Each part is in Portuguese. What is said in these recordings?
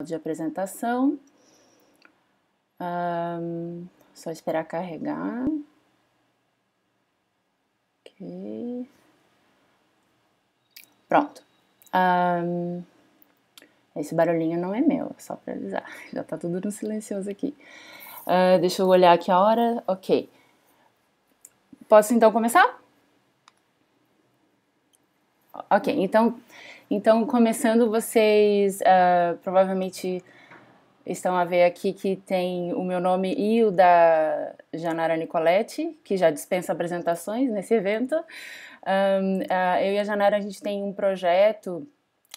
de apresentação. Só esperar carregar. Ok. Pronto. Esse barulhinho não é meu, é só para avisar. Já tá tudo no silencioso aqui. Deixa eu olhar aqui a hora. Ok. Posso então começar? Ok, então começando, vocês provavelmente estão a ver aqui que tem o meu nome e o da Janara Nicoletti, que já dispensa apresentações nesse evento. Eu e a Janara, a gente tem um projeto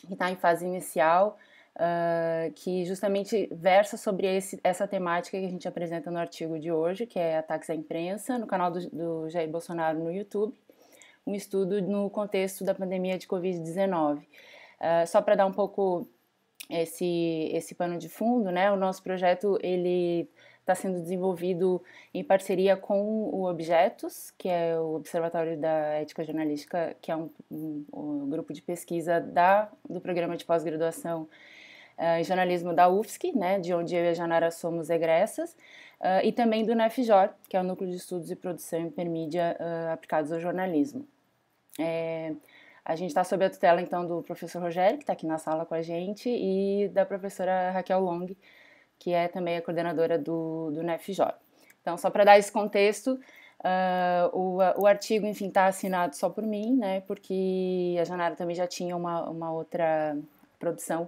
que está em fase inicial, que justamente versa sobre essa temática que a gente apresenta no artigo de hoje, que é ataques à imprensa, no canal do Jair Bolsonaro no YouTube, um estudo no contexto da pandemia de Covid-19. Só para dar um pouco esse pano de fundo, né? O nosso projeto ele está sendo desenvolvido em parceria com o Objetos, que é o Observatório da Ética Jornalística, que é um grupo de pesquisa do programa de pós-graduação em jornalismo da UFSC, né? De onde eu e a Janara somos egressas, e também do NEFJOR, que é o Núcleo de Estudos e Produção Intermídia aplicados ao jornalismo. A gente está sob a tutela, então, do professor Rogério, que está aqui na sala com a gente, e da professora Raquel Long, que é também a coordenadora do NEFJOR. Então, só para dar esse contexto, o artigo, enfim, está assinado só por mim, né, porque a Janara também já tinha uma outra produção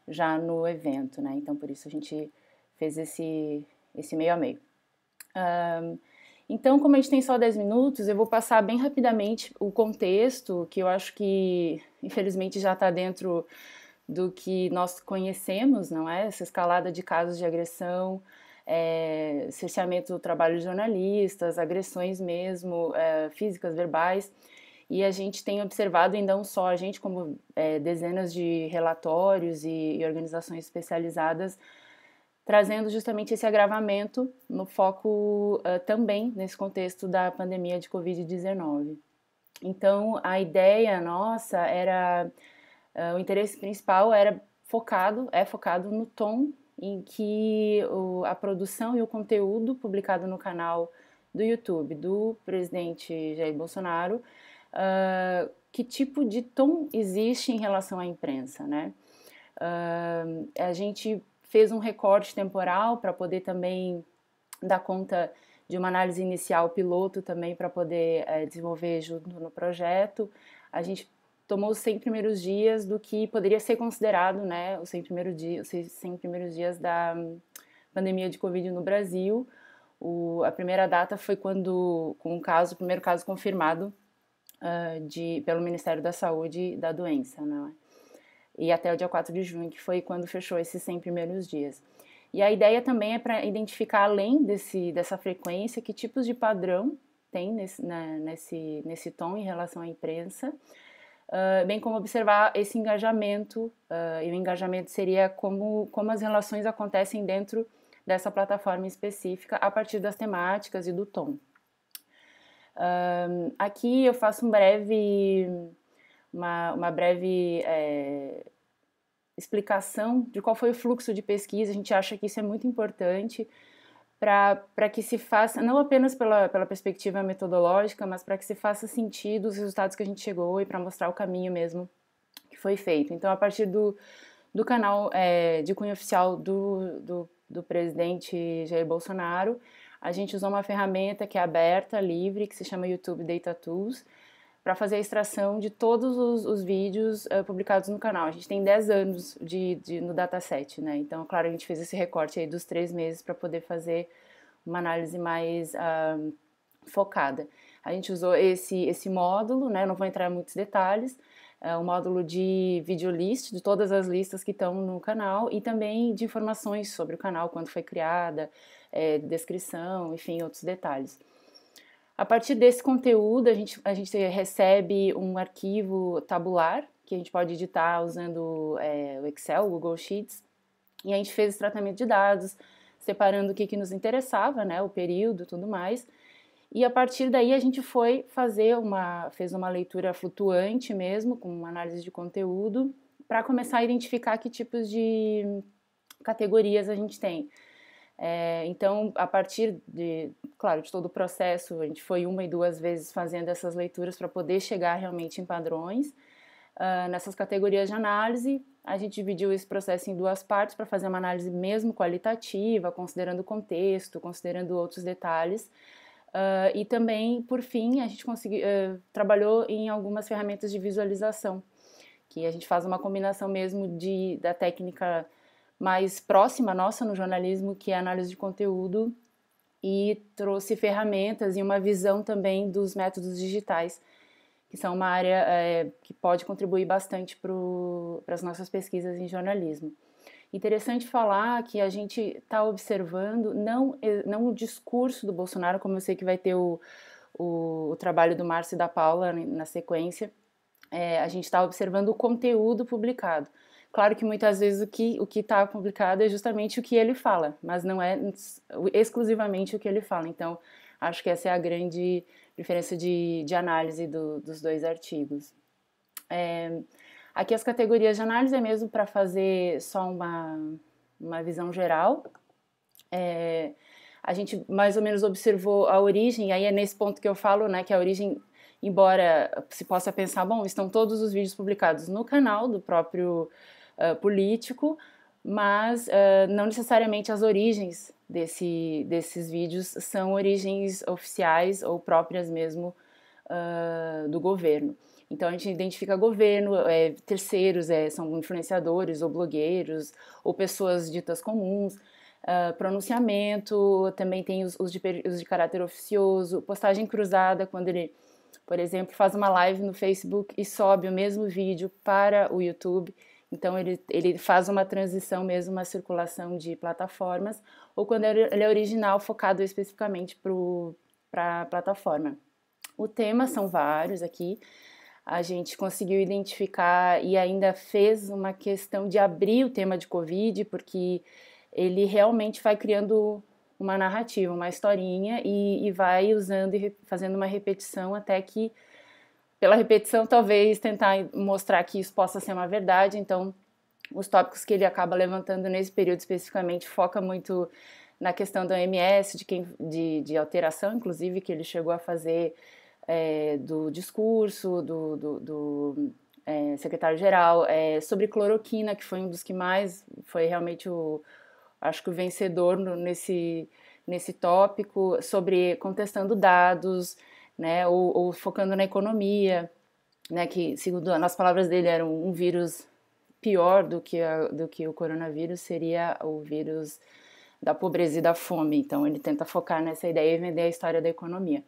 já no evento, né, então por isso a gente fez esse meio a meio. Então, como a gente tem só 10 minutos, eu vou passar bem rapidamente o contexto, que eu acho que, infelizmente, já está dentro do que nós conhecemos, não é? Essa escalada de casos de agressão, cerceamento do trabalho de jornalistas, agressões mesmo, físicas, verbais, e a gente tem observado, e não só a gente, como dezenas de relatórios e organizações especializadas, trazendo justamente esse agravamento no foco também nesse contexto da pandemia de Covid-19. Então, a ideia nossa era, o interesse principal é focado no tom em que a produção e o conteúdo publicado no canal do YouTube do presidente Jair Bolsonaro, que tipo de tom existe em relação à imprensa, né? A gente fez um recorte temporal para poder também dar conta de uma análise inicial piloto também para poder desenvolver junto no projeto. A gente tomou os 100 primeiros dias do que poderia ser considerado, né, os 100 primeiros dias da pandemia de Covid no Brasil. A primeira data foi quando, o primeiro caso confirmado pelo Ministério da Saúde da doença, né? E até o dia 4 de junho, que foi quando fechou esses 100 primeiros dias. E a ideia também é para identificar, além dessa frequência, que tipos de padrão tem nesse tom em relação à imprensa, bem como observar esse engajamento, e o engajamento seria como as relações acontecem dentro dessa plataforma específica a partir das temáticas e do tom. Aqui eu faço uma breve explicação de qual foi o fluxo de pesquisa. A gente acha que isso é muito importante para que se faça, não apenas pela perspectiva metodológica, mas para que se faça sentido os resultados que a gente chegou e para mostrar o caminho mesmo que foi feito. Então, a partir do canal de cunho oficial do presidente Jair Bolsonaro, a gente usou uma ferramenta que é aberta, livre, que se chama YouTube Data Tools, para fazer a extração de todos os vídeos publicados no canal. A gente tem 10 anos no dataset, né? Então, claro, a gente fez esse recorte aí dos 3 meses para poder fazer uma análise mais focada. A gente usou esse módulo, né? Não vou entrar em muitos detalhes, um módulo de video list, de todas as listas que estão no canal, e também de informações sobre o canal, quando foi criada, descrição, enfim, outros detalhes. A partir desse conteúdo, a gente recebe um arquivo tabular, que a gente pode editar usando o Excel, o Google Sheets, e a gente fez esse tratamento de dados, separando o que nos interessava, né, o período e tudo mais, e a partir daí a gente fez uma leitura flutuante mesmo, com uma análise de conteúdo, para começar a identificar que tipos de categorias a gente tem. Então, a partir de, claro, de todo o processo, a gente foi 1 e 2 vezes fazendo essas leituras para poder chegar realmente em padrões. Nessas categorias de análise, a gente dividiu esse processo em 2 partes para fazer uma análise mesmo qualitativa, considerando o contexto, considerando outros detalhes. E também, por fim, a gente trabalhou em algumas ferramentas de visualização, que a gente faz uma combinação mesmo da técnica mais próxima nossa no jornalismo, que é a análise de conteúdo, e trouxe ferramentas e uma visão também dos métodos digitais, que são uma área que pode contribuir bastante para as nossas pesquisas em jornalismo. Interessante falar que a gente está observando não o discurso do Bolsonaro, como eu sei que vai ter o trabalho do Márcio e da Paula na sequência, a gente está observando o conteúdo publicado. Claro que muitas vezes o que está publicado é justamente o que ele fala, mas não é exclusivamente o que ele fala. Então, acho que essa é a grande diferença de análise dos 2 artigos. Aqui as categorias de análise é mesmo para fazer só uma visão geral. A gente mais ou menos observou a origem, e aí é nesse ponto que eu falo, né, que a origem, embora se possa pensar, bom, estão todos os vídeos publicados no canal do próprio político, mas não necessariamente as origens desses vídeos são origens oficiais ou próprias mesmo do governo. Então a gente identifica governo, terceiros, são influenciadores ou blogueiros ou pessoas ditas comuns, pronunciamento, também tem os de caráter oficioso, postagem cruzada, quando ele, por exemplo, faz uma live no Facebook e sobe o mesmo vídeo para o YouTube. Então, ele faz uma transição mesmo, uma circulação de plataformas, ou quando ele é original, focado especificamente para a plataforma. O tema são vários aqui, a gente conseguiu identificar e ainda fez uma questão de abrir o tema de Covid, porque ele realmente vai criando uma narrativa, uma historinha, e vai usando e fazendo uma repetição até que, pela repetição, talvez tentar mostrar que isso possa ser uma verdade. Então, os tópicos que ele acaba levantando nesse período especificamente foca muito na questão da OMS, de alteração, inclusive, que ele chegou a fazer do discurso do secretário-geral, sobre cloroquina, que foi um dos que mais foi realmente acho que o vencedor nesse tópico, sobre contestando dados, né, ou focando na economia, né, que, segundo nas palavras dele, era um vírus pior do que o coronavírus, seria o vírus da pobreza e da fome. Então ele tenta focar nessa ideia e vender a história da economia.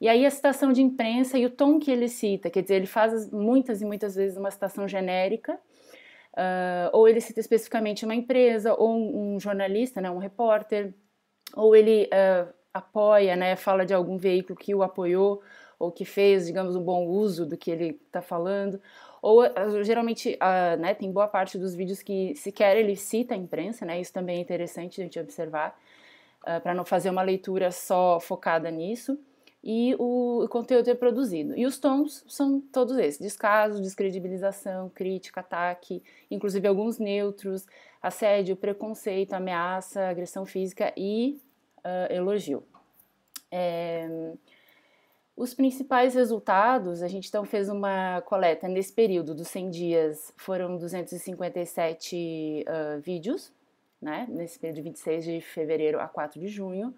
E aí a citação de imprensa e o tom que ele cita, quer dizer, ele faz muitas e muitas vezes uma citação genérica, ou ele cita especificamente uma empresa, ou um jornalista, né, um repórter, ou ele apoia, né, fala de algum veículo que o apoiou, ou que fez, digamos, um bom uso do que ele está falando, ou geralmente né, tem boa parte dos vídeos que sequer ele cita a imprensa, né, isso também é interessante a gente observar, para não fazer uma leitura só focada nisso, e o conteúdo é produzido. E os tons são todos esses: descaso, descredibilização, crítica, ataque, inclusive alguns neutros, assédio, preconceito, ameaça, agressão física e elogio. Os principais resultados, a gente então fez uma coleta nesse período dos 100 dias, foram 257 vídeos, né, nesse período de 26 de fevereiro a 4 de junho.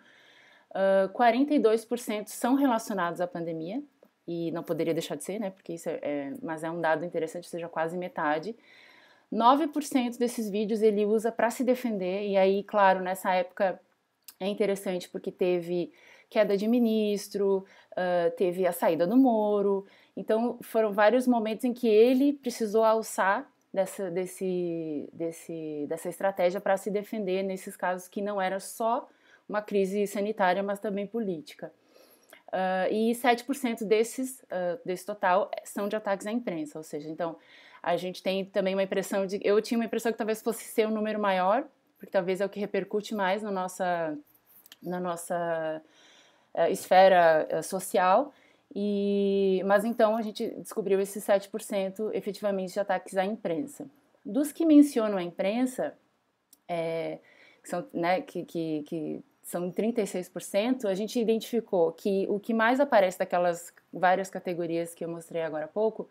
42% são relacionados à pandemia, e não poderia deixar de ser, né, porque isso mas é um dado interessante, ou seja, quase metade. 9% desses vídeos ele usa para se defender, e aí, claro, nessa época é interessante porque teve queda de ministro, teve a saída do Moro, então foram vários momentos em que ele precisou alçar dessa estratégia para se defender nesses casos que não era só uma crise sanitária, mas também política. E 7% desse total são de ataques à imprensa, ou seja, então a gente tem também uma impressão eu tinha uma impressão que talvez fosse ser um número maior, porque talvez é o que repercute mais na nossa esfera social, mas então a gente descobriu esses 7% efetivamente de ataques à imprensa. Dos que mencionam a imprensa, que são, né, que são 36%, a gente identificou que o que mais aparece daquelas várias categorias que eu mostrei agora há pouco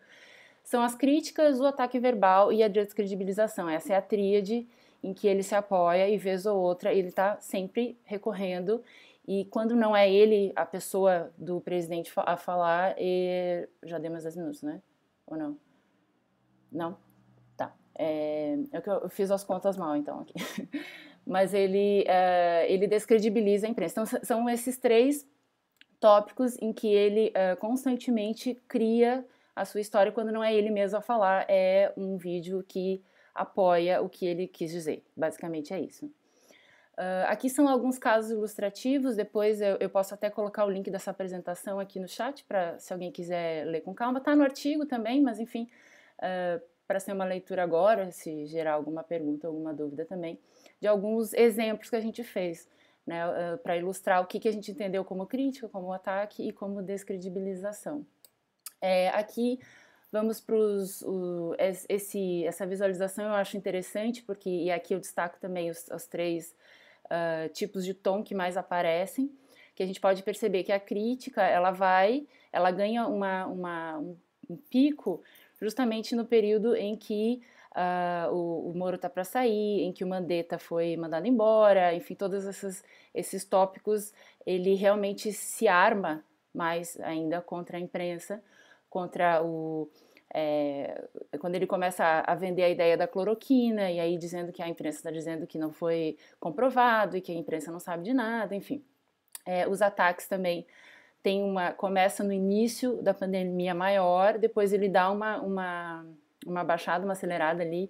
são as críticas, o ataque verbal e a descredibilização. Essa é a tríade em que ele se apoia e, vez ou outra, ele está sempre recorrendo. E quando não é ele, a pessoa do presidente a falar, já deu mais 10 minutos, né? Ou não? Não? Tá. É que eu fiz as contas mal, então, aqui. Mas ele descredibiliza a imprensa. Então, são esses 3 tópicos em que ele constantemente cria a sua história quando não é ele mesmo a falar, é um vídeo que apoia o que ele quis dizer. Basicamente é isso. Aqui são alguns casos ilustrativos, depois eu posso até colocar o link dessa apresentação aqui no chat, para se alguém quiser ler com calma. Está no artigo também, mas enfim, para ser uma leitura agora, se gerar alguma pergunta, alguma dúvida também, de alguns exemplos que a gente fez, né, para ilustrar o que a gente entendeu como crítica, como ataque e como descredibilização. Aqui vamos para essa visualização eu acho interessante, porque, e aqui eu destaco também os 3 tipos de tom que mais aparecem, que a gente pode perceber que a crítica, ela ganha um pico justamente no período em que o Moro está para sair, em que o Mandetta foi mandado embora, enfim, todos esses tópicos, ele realmente se arma mais ainda contra a imprensa, contra quando ele começa a vender a ideia da cloroquina, e aí dizendo que a imprensa está dizendo que não foi comprovado e que a imprensa não sabe de nada, enfim. Os ataques também começa no início da pandemia maior, depois ele dá uma baixada, uma acelerada ali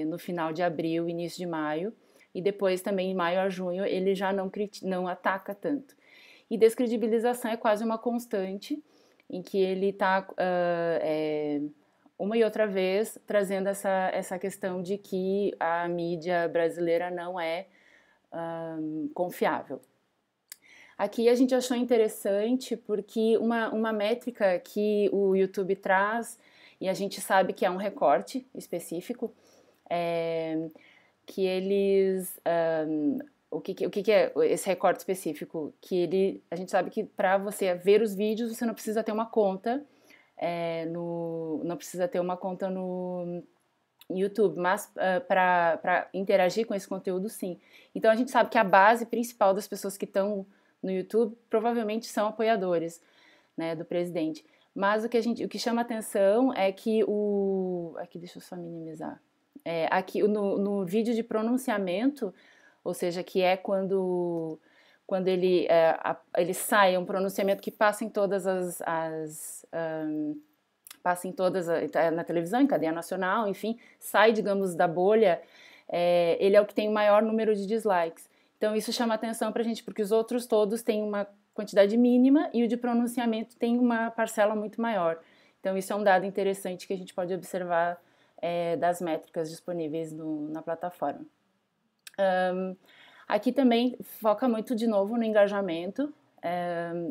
no final de abril, início de maio, e depois também em maio a junho ele já não ataca tanto. E descredibilização é quase uma constante, em que ele está uma e outra vez trazendo essa questão de que a mídia brasileira não é confiável. Aqui a gente achou interessante porque uma métrica que o YouTube traz, e a gente sabe que é um recorte específico, que eles... O que é esse recorte específico? A gente sabe que para você ver os vídeos, você não precisa ter uma conta, não precisa ter uma conta no YouTube, mas para interagir com esse conteúdo, sim. Então a gente sabe que a base principal das pessoas que estão no YouTube provavelmente são apoiadores, né, do presidente. Mas o que chama atenção é que aqui deixa eu só minimizar. Aqui no vídeo de pronunciamento, ou seja, que é quando ele sai, um pronunciamento que passa em todas na televisão, em cadeia nacional, enfim, sai, digamos, da bolha, ele é o que tem o maior número de dislikes. Então isso chama atenção pra gente, porque os outros todos têm uma quantidade mínima e o de pronunciamento tem uma parcela muito maior. Então isso é um dado interessante que a gente pode observar das métricas disponíveis na plataforma. Aqui também foca muito de novo no engajamento,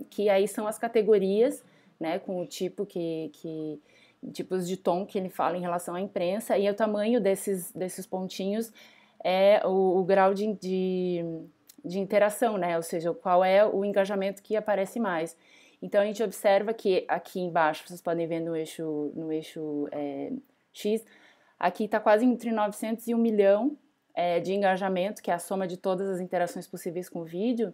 que aí são as categorias, né, com o tipo tipos de tom que ele fala em relação à imprensa, e o tamanho desses pontinhos é o grau de interação, né, ou seja, qual é o engajamento que aparece mais. Então a gente observa que aqui embaixo, vocês podem ver no eixo X, aqui está quase entre 900 e 1 milhão de engajamento, que é a soma de todas as interações possíveis com o vídeo,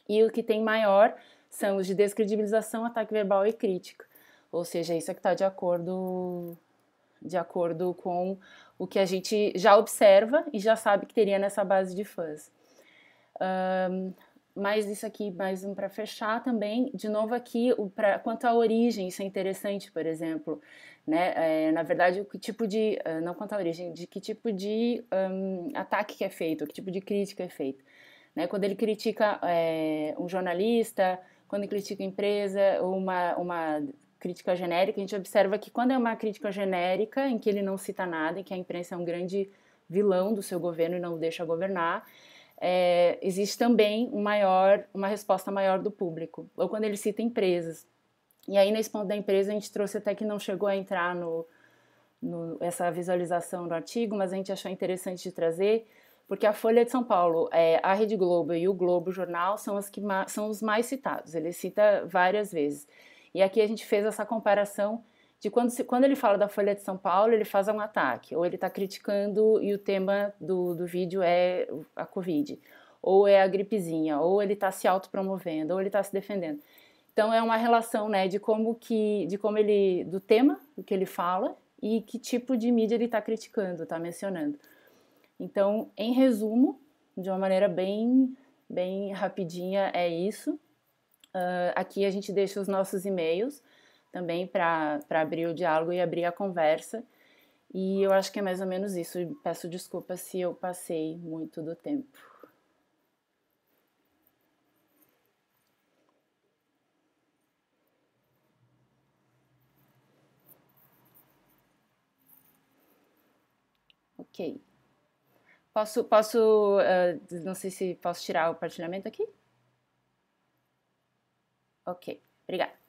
e o que tem maior são os de descredibilização, ataque verbal e crítica. Ou seja, isso é que está de acordo com o que a gente já observa e já sabe que teria nessa base de fãs. Mas isso aqui, mais um para fechar também, de novo aqui, quanto à origem, isso é interessante, por exemplo, né? Na verdade, que tipo de, não quanto à origem, de que tipo de ataque que é feito, que tipo de crítica é feita. Né? Quando ele critica um jornalista, quando ele critica a empresa, ou uma crítica genérica, a gente observa que quando é uma crítica genérica, em que ele não cita nada, em que a imprensa é um grande vilão do seu governo e não o deixa governar, existe também uma resposta maior do público, ou quando ele cita empresas. E aí, nesse ponto da empresa, a gente trouxe até que não chegou a entrar essa visualização do artigo, mas a gente achou interessante de trazer, Porque a Folha de São Paulo, a Rede Globo e o Globo Jornal são, são os mais citados, ele cita várias vezes. E aqui a gente fez essa comparação de quando ele fala da Folha de São Paulo, ele faz um ataque, ou ele está criticando e o tema do vídeo é a Covid, ou é a gripezinha, ou ele está se autopromovendo, ou ele está se defendendo. Então é uma relação, né, de como ele, do tema do que ele fala e que tipo de mídia ele está criticando, está mencionando. Então, em resumo, de uma maneira bem rapidinha, é isso. Aqui a gente deixa os nossos e-mails também para abrir o diálogo e abrir a conversa. E eu acho que é mais ou menos isso. E peço desculpas se eu passei muito do tempo. Ok. Não sei se posso tirar o partilhamento aqui? Ok, obrigada.